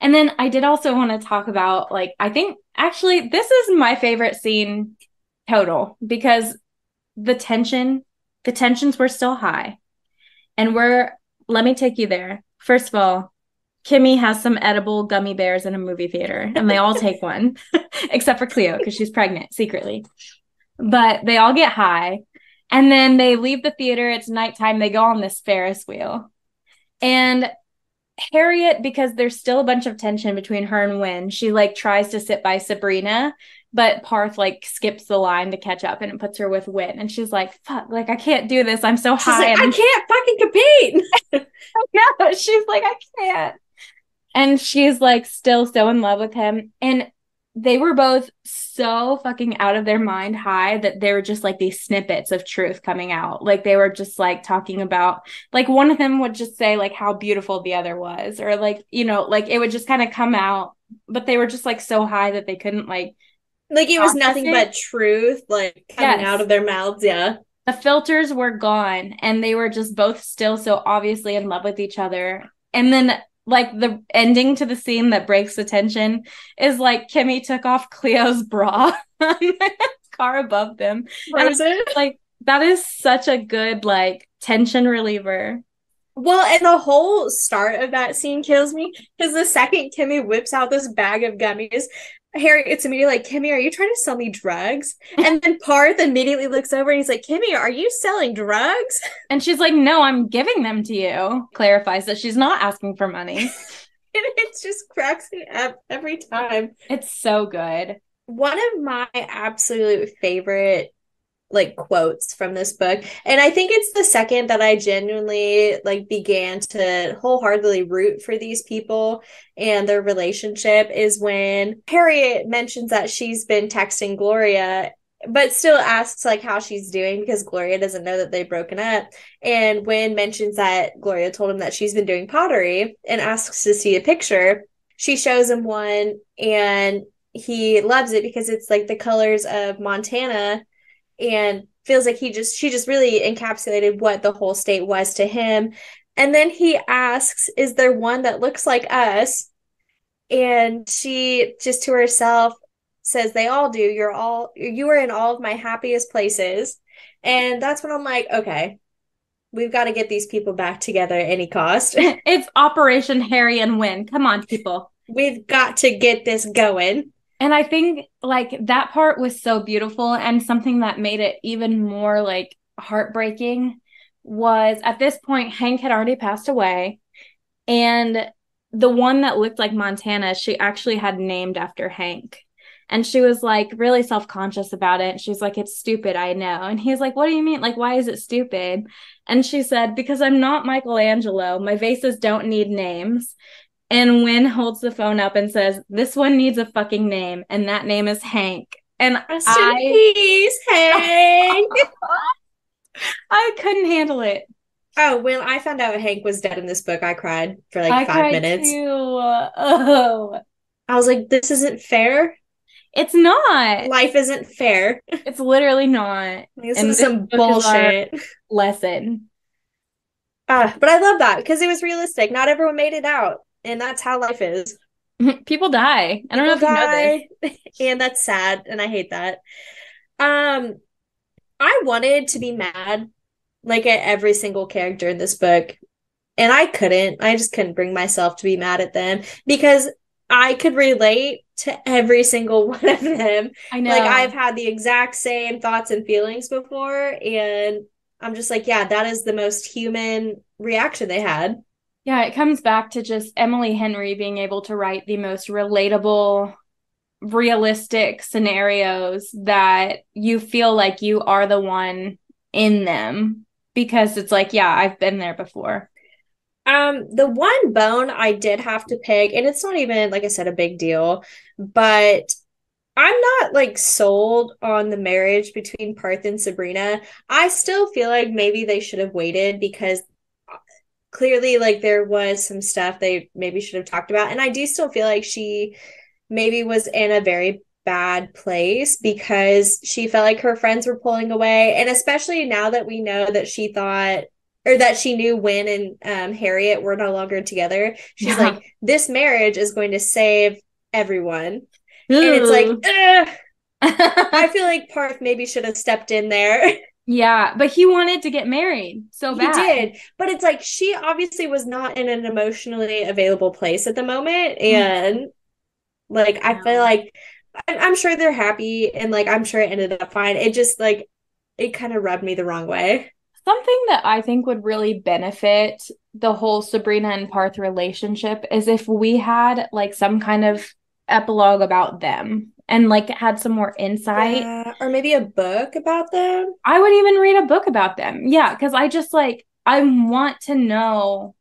And then I did also want to talk about, like, I think actually this is my favorite scene total because the tension, the tensions were still high. And let me take you there. First of all, Kimmy has some edible gummy bears in a movie theater, and they all take one, except for Cleo, because she's pregnant secretly. But they all get high. And then they leave the theater. It's nighttime. They go on this Ferris wheel. And Harriet, because there's still a bunch of tension between her and Wynn, she like tries to sit by Sabrina, but Parth like skips the line to catch up and it puts her with Wynn. And she's like, fuck, like I can't do this. I'm so She's high. like, And I can't fucking compete. yeah, she's like, I can't. And she's like still so in love with him. And they were both so fucking out of their mind high that they were just like these snippets of truth coming out. Like they were just like talking about, like one of them would just say like how beautiful the other was, or like, you know, like it would just kind of come out but they were just like so high that they couldn't like Like it was process nothing it. but truth, like coming out Yes. of their mouths. Yeah. The filters were gone and they were just both still so obviously in love with each other. And then like the ending to the scene that breaks the tension is like Kimmy took off Cleo's bra on the car above them. And I'm Frozen. like, that is such a good like tension reliever. Well, and the whole start of that scene kills me because the second Kimmy whips out this bag of gummies, Harry, it's immediately like, Kimmy, are you trying to sell me drugs? And then Parth immediately looks over and he's like, Kimmy, are you selling drugs? And she's like, no, I'm giving them to you. Clarifies that she's not asking for money. And it just cracks me up every time. It's so good. One of my absolute favorite like quotes from this book, and I think it's the second that I genuinely like began to wholeheartedly root for these people and their relationship, is when Harriet mentions that she's been texting Gloria but still asks like how she's doing because Gloria doesn't know that they've broken up. And Wynn mentions that Gloria told him that she's been doing pottery and asks to see a picture. She shows him one and he loves it because it's like the colors of Montana, and feels like she just really encapsulated what the whole state was to him. And then he asks, is there one that looks like us? And she just to herself says, they all do. You are in all of my happiest places. And that's when I'm like, okay, we've got to get these people back together at any cost. It's Operation Harry and Win. Come on, people. We've got to get this going. And I think like that part was so beautiful, and something that made it even more like heartbreaking was at this point Hank had already passed away, and the one that looked like Montana, she actually had named after Hank. And she was like really self-conscious about it. She's like, it's stupid, I know. And he's like, what do you mean? Like, why is it stupid? And she said, because I'm not Michelangelo. My vases don't need names. And Wynn holds the phone up and says, this one needs a fucking name. And that name is Hank. And Rest in peace, Hank. I couldn't handle it. Oh, when I found out Hank was dead in this book, I cried for like I 5 minutes. cried too. Oh, I was like, this isn't fair. it's not. Life isn't fair. It's literally not. This And is this some book is our bullshit. lesson. But I love that because it was realistic. Not everyone made it out. And that's how life is. People die. I don't know People if you know this. die. And that's sad. And I hate that. Um, I wanted to be mad like at every single character in this book. And I couldn't. I just couldn't bring myself to be mad at them because I could relate to every single one of them. I Like I've know. had the exact same thoughts and feelings before, and I'm just like, yeah, that is the most human reaction they had. Yeah, it comes back to just Emily Henry being able to write the most relatable, realistic scenarios that you feel like you are the one in them because it's like, yeah, I've been there before. The one bone I did have to pick, and it's not even like I said a big deal, but I'm not like sold on the marriage between Parth and Sabrina. I still feel like maybe they should have waited because clearly like there was some stuff they maybe should have talked about. And I do still feel like she maybe was in a very bad place because she felt like her friends were pulling away. And especially now that we know that she thought or that she knew Wynn and Harriet were no longer together, she's Yeah. like, this marriage is going to save everyone. And it's like, Ooh. I feel like Parth maybe should have stepped in there. Yeah, but he wanted to get married so He bad. did, but it's like she obviously was not in an emotionally available place at the moment. And like, I feel No. like I'm sure they're happy and like, I'm sure it ended up fine. It just like, it kind of rubbed me the wrong way. Something that I think would really benefit the whole Sabrina and Parth relationship is if we had like some kind of epilogue about them and like had some more insight. Yeah. Or maybe a book about them. I would even read a book about them. Yeah, because I just like, I want to know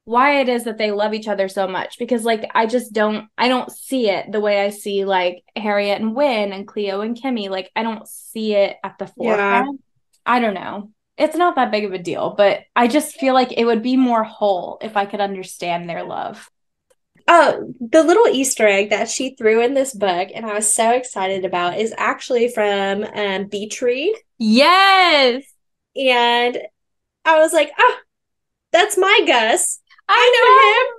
why it is that they love each other so much because like I don't see it the way I see like Harriet and Wynn and Cleo and Kimmy. Like I don't see it at the Yeah. forefront. I don't know. It's not that big of a deal, but I just feel like it would be more whole if I could understand their love. Oh, the little Easter egg that she threw in this book, and I was so excited about, is actually from Beach Read. Yes, And I was like, oh, that's my Gus. I I know.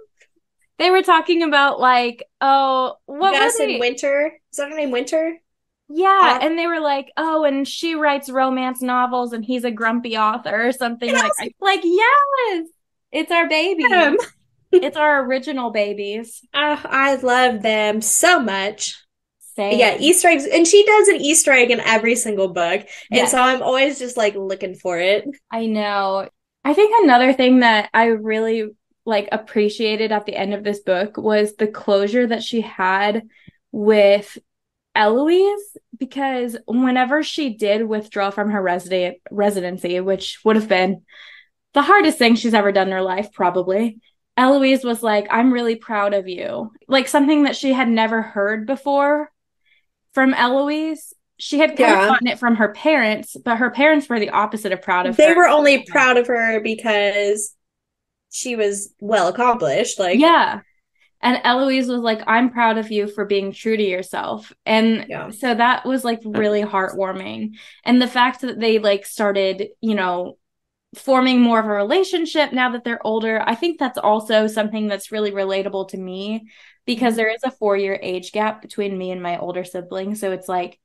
They were talking about like, oh, know what him. were Gus and they? Winter. Is that her name, Winter? Yeah, Off. and they were like, oh, and she writes romance novels and he's a grumpy author or something And I like yes, it's our was baby. like, It's our original babies. oh, I love them so much. Yeah, Same. Easter eggs. And she does an Easter egg in every single book. And Yes, so I'm always just like looking for it. I know. I think another thing that I really like appreciated at the end of this book was the closure that she had with Eloise, because whenever she did withdraw from her residency, which would have been the hardest thing she's ever done in her life, probably, Eloise was like, I'm really proud of you. Like something that she had never heard before from Eloise. She had kind of Yeah. gotten it from her parents, but her parents were the opposite of proud of They her. were only proud of her because she was well accomplished. Like, Yeah. And Eloise was like, I'm proud of you for being true to yourself. And yeah. so that was like really heartwarming. And the fact that they like started, forming more of a relationship now that they're older, I think that's also something that's really relatable to me because there is a 4 year age gap between me and my older sibling. So it's like,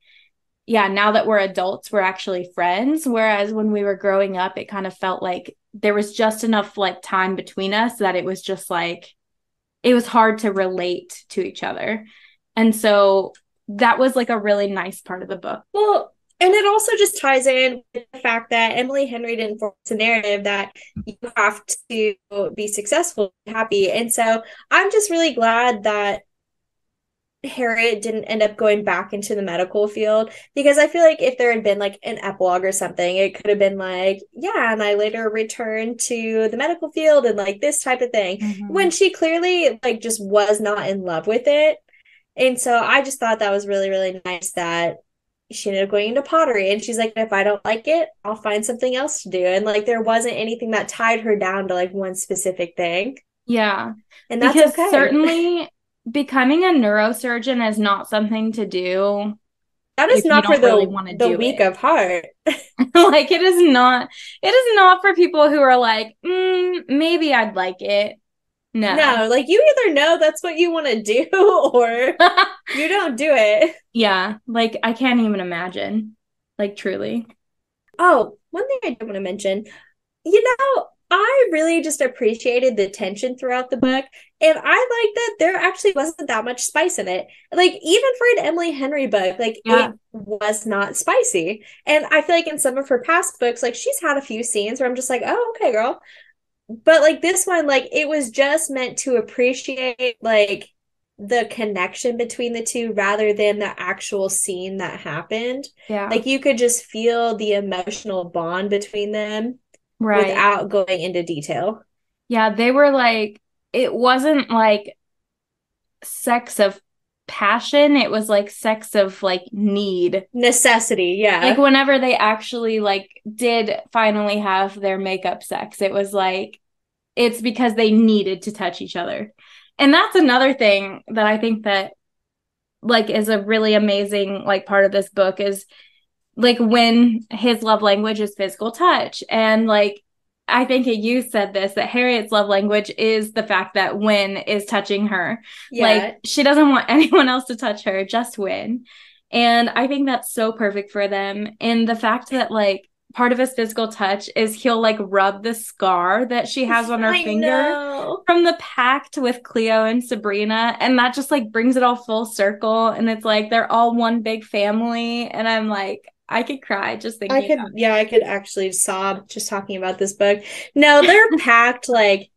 yeah, now that we're adults, we're actually friends. Whereas when we were growing up, it kind of felt like there was just enough like time between us that it was just like, it was hard to relate to each other. And so that was like a really nice part of the book. Well, and it also just ties in with the fact that Emily Henry didn't force a narrative that you have to be successful and happy. And so I'm just really glad that Harriet didn't end up going back into the medical field, because I feel like if there had been like an epilogue or something, it could have been like, yeah, and I later returned to the medical field and like this type of thing, Mm-hmm. when she clearly like just was not in love with it. And so I just thought that was really, really nice that she ended up going into pottery, and she's like, if I don't like it, I'll find something else to do. And like there wasn't anything that tied her down to like one specific thing. Yeah, And that's because okay. certainly becoming a neurosurgeon is not something to do That is if you not for don't really the want to the do weak it. of heart. Like it is not for people who are like, maybe I'd like it. No. No, like you either know that's what you want to do or you don't do it. Yeah, like I can't even imagine. Like truly. Oh, one thing I do want to mention, I really just appreciated the tension throughout the book. And I like that there actually wasn't that much spice in it. Like, even for an Emily Henry book, like, Yeah, it was not spicy. And I feel like in some of her past books, like, she's had a few scenes where I'm just like, oh, okay, girl. But like this one, like it was just meant to appreciate like the connection between the two rather than the actual scene that happened. yeah. Like you could just feel the emotional bond between them Right. without going into detail. Yeah, they were like, it wasn't like sex of passion, it was like sex of like need. Necessity, Like yeah. whenever they actually like did finally have their makeup sex, it was like it's because they needed to touch each other. And that's another thing that I think that like is a really amazing like part of this book is like when his love language is physical touch. And like I think you said this, that Harriet's love language is the fact that Win is touching her. Like Yeah. she doesn't want anyone else to touch her, just Win. And I think that's so perfect for them. And the fact that like part of his physical touch is he'll like rub the scar that she has on her I finger know. from the pact with Cleo and Sabrina. And that just like brings it all full circle. And it's like they're all one big family. And I'm like, I could cry just I thinking could, about yeah, I could actually sob just talking about this book. No, they're packed like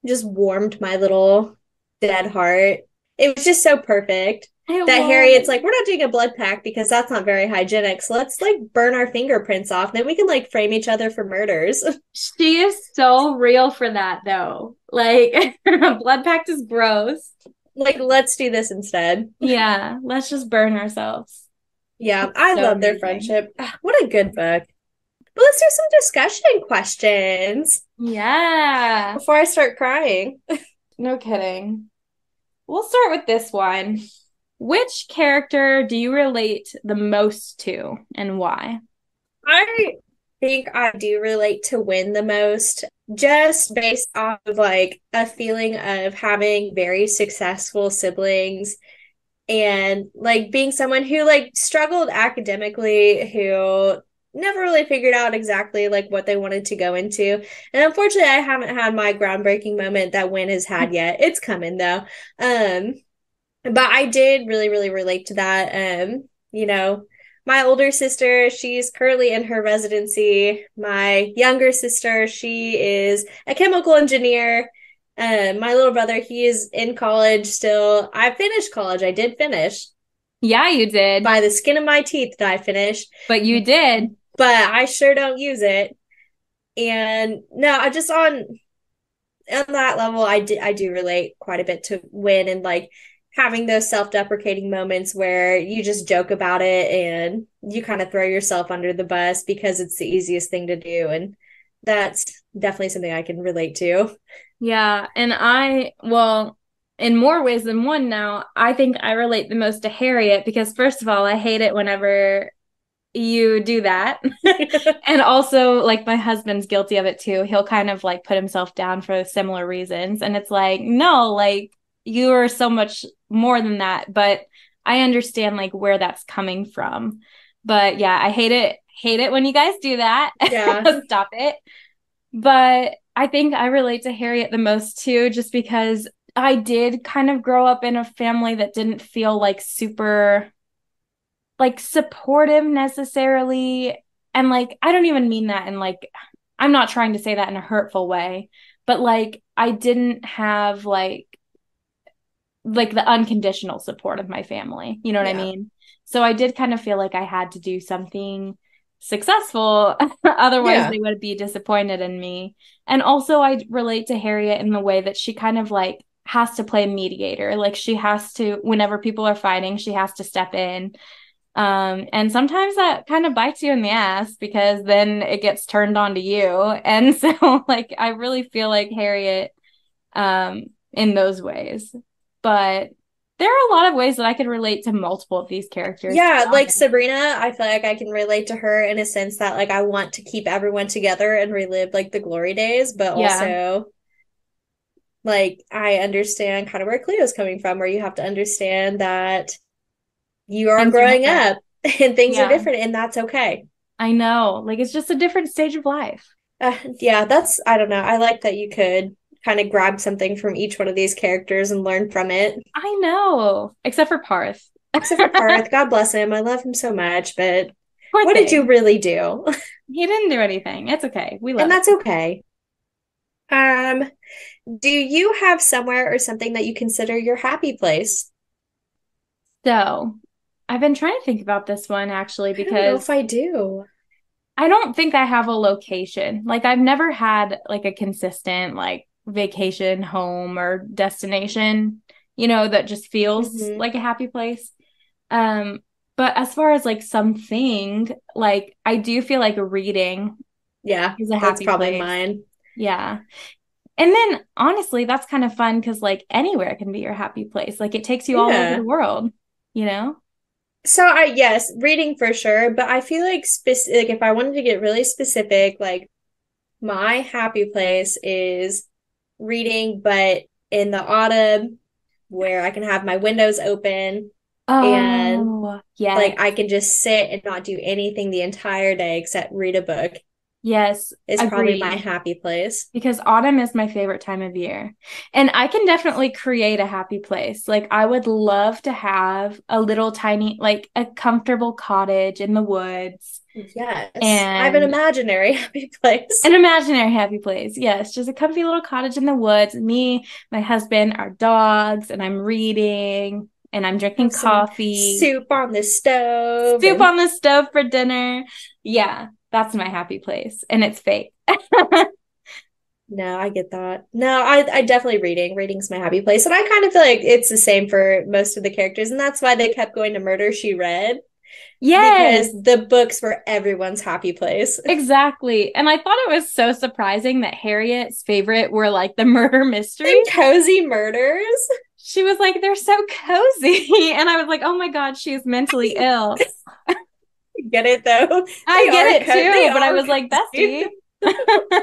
just warmed my little dead heart. It was just so perfect it. It that was. Harriet's like, we're not doing a blood pack because that's not very hygienic. So let's like burn our fingerprints off. Then we can like frame each other for murders. She is so real for that though. Like blood pact is gross. Like, let's do this instead. Yeah, let's just burn ourselves. Yeah, It's I so love their amazing. friendship. What a good book. But let's do some discussion questions Yeah. before I start crying. No kidding. we'll start with this one. Which character do you relate the most to and why? I think I do relate to Win the most, just based off of like a feeling of having very successful siblings and like being someone who like struggled academically, who never really figured out exactly like what they wanted to go into. And unfortunately, I haven't had my groundbreaking moment that Win has had yet. It's coming though. But I did really, really relate to that. You know, my older sister, she's currently in her residency. My younger sister, she is a chemical engineer. My little brother, he is in college still. I finished college. I did finish Yeah, you did, by the skin of my teeth that I finished, but you did. but I sure don't use it. And no, I just on that level, I do relate quite a bit to Win and like having those self-deprecating moments where you just joke about it and you kind of throw yourself under the bus because it's the easiest thing to do. And that's definitely something I can relate to. Yeah, and well, in more ways than one now, I think I relate the most to Harriet because, first of all, I hate it whenever you do that. And also, like, my husband's guilty of it too. He'll kind of like put himself down for similar reasons. And it's like, no, like, you are so much more than that. But I understand like where that's coming from. But yeah, I hate it when you guys do that. Yeah. Stop it. But I think I relate to Harriet the most too, just because I did kind of grow up in a family that didn't feel like super like supportive necessarily. And like, I don't even mean that in like, I'm not trying to say that in a hurtful way, but like, I didn't have like the unconditional support of my family. You know what I Yeah. mean? So I did kind of feel like I had to do something successful. Otherwise, Yeah. they would be disappointed in me. And also, I relate to Harriet in the way that she kind of like has to play mediator. Like she has to, whenever people are fighting, she has to step in. And sometimes that kind of bites you in the ass because then it gets turned on to you. And so, like, I really feel like Harriet in those ways. But there are a lot of ways that I could relate to multiple of these characters, to be Yeah, like honest. Sabrina, I feel like I can relate to her in a sense that like I want to keep everyone together and relive like the glory days, but Yeah, also like I understand kind of where Cleo's coming from, where you have to understand that you are things are growing different. up and things are Yeah, different, and that's okay. I know. Like, it's just a different stage of life. Yeah, that's, I don't know. I like that you could kind of grab something from each one of these characters and learn from it. I know, except for Parth. Except for Parth, God bless him. I love him so much, but Poor what did you thing. really do? He didn't do anything. It's okay. We And love that's him. okay. Um, do you have somewhere or something that you consider your happy place? So, I've been trying to think about this one actually I don't know if because I do. I don't think I have a location. Like I've never had like a consistent like vacation home or destination, that just feels Hmm. like a happy place. Um, but as far as like something, like I do feel like reading Yeah, is a that's happy probably place. mine. Yeah. And then honestly, that's kind of fun because like anywhere can be your happy place. Like it takes you all over the Yeah. world, you know? So I yes, reading for sure, but I feel like specific like if I wanted to get really specific, like my happy place is reading, but in the autumn where I can have my windows open and Oh, like yes. I can just sit and not do anything the entire day except read a book Yes, is probably my agreed. happy place. Because autumn is my favorite time of year. And I can definitely create a happy place. Like, I would love to have a little tiny, like a comfortable cottage in the woods Yes, I have an and imaginary happy place. an imaginary happy place. Yes, just a comfy little cottage in the woods. Me, my husband, our dogs, and I'm reading and I'm drinking Have some coffee, soup on the stove soup and on the stove for dinner. Yeah, that's my happy place. And it's fake. no, I get that. No, I definitely reading. Reading's my happy place. And I kind of feel like it's the same for most of the characters. And that's why they kept going to Murder She Read, because Yes. the books were everyone's happy place. Exactly. And I thought it was so surprising that Harriet's favorite were like the murder And mysteries. cozy murders. She was like, they're so cozy. And I was like, oh my God, she is mentally ill. Get it though? I get it They too, but I are was like, cozy. bestie.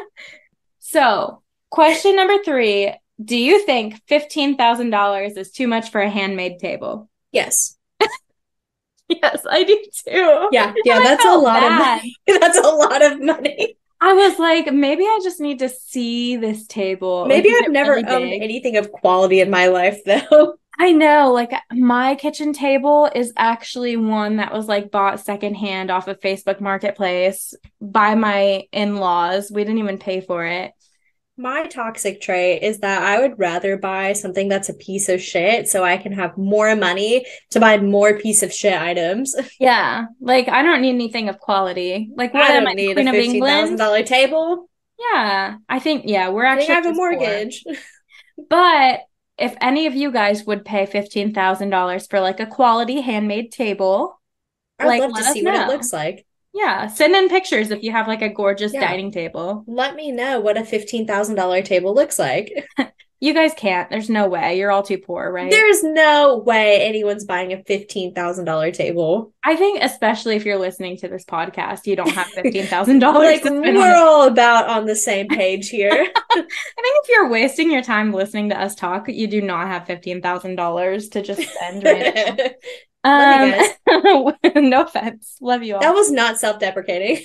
So, question number 3. Do you think $15,000 is too much for a handmade table? Yes. Yes, I do too. Yeah, And yeah, I that's a felt lot of bad. money. That's a lot of money. I was like, maybe I just need to see this table. Like, Maybe is I've it never really owned big? anything of quality in my life though. I know, like my kitchen table is actually one that was like bought secondhand off of Facebook Marketplace by my in-laws. We didn't even pay for it. My toxic trait is that I would rather buy something that's a piece of shit so I can have more money to buy more piece of shit items. Yeah, like I don't need anything of quality. Like what I am I, don't need a Queen of $15,000 England? table. Yeah, I think yeah, we're I think I actually have a just poor. mortgage. But if any of you guys would pay $15,000 for like a quality handmade table, I'd like love to let us see what it know. looks like. Yeah, send in pictures if you have like a gorgeous Yeah. dining table. Let me know what a $15,000 table looks like. You guys can't. There's no way. You're all too poor, right? There's no way anyone's buying a $15,000 table. I think especially if you're listening to this podcast, you don't have $15,000 Like, to spend on we're it. all about on the same page here. I think if you're wasting your time listening to us talk, you do not have $15,000 to just spend right now. Love you guys. No offense. Love you That all. was not self-deprecating.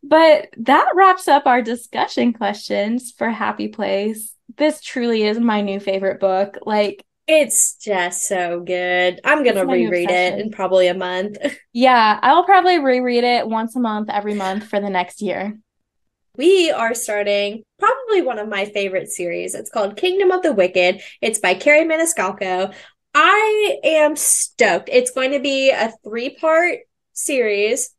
But that wraps up our discussion questions for Happy Place. This truly is my new favorite book. Like, It's just so good. I'm it's gonna my new reread it in obsession. probably a month. Yeah, I'll probably reread it once a month, every month for the next year. We are starting probably one of my favorite series. It's called Kingdom of the Wicked. It's by Carrie Maniscalco. I am stoked. It's going to be a 3-part series.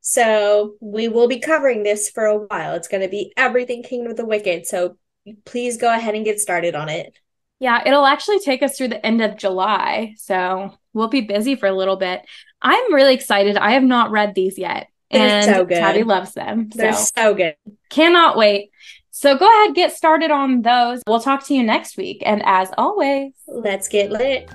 So we will be covering this for a while. It's going to be everything Kingdom of the Wicked. So please go ahead and get started on it. Yeah, it'll actually take us through the end of July. So we'll be busy for a little bit. I'm really excited. I have not read these yet, They're and so Tabby good. loves them. They're So so good. cannot wait. So go ahead, get started on those. We'll talk to you next week. And as always, Let's get lit.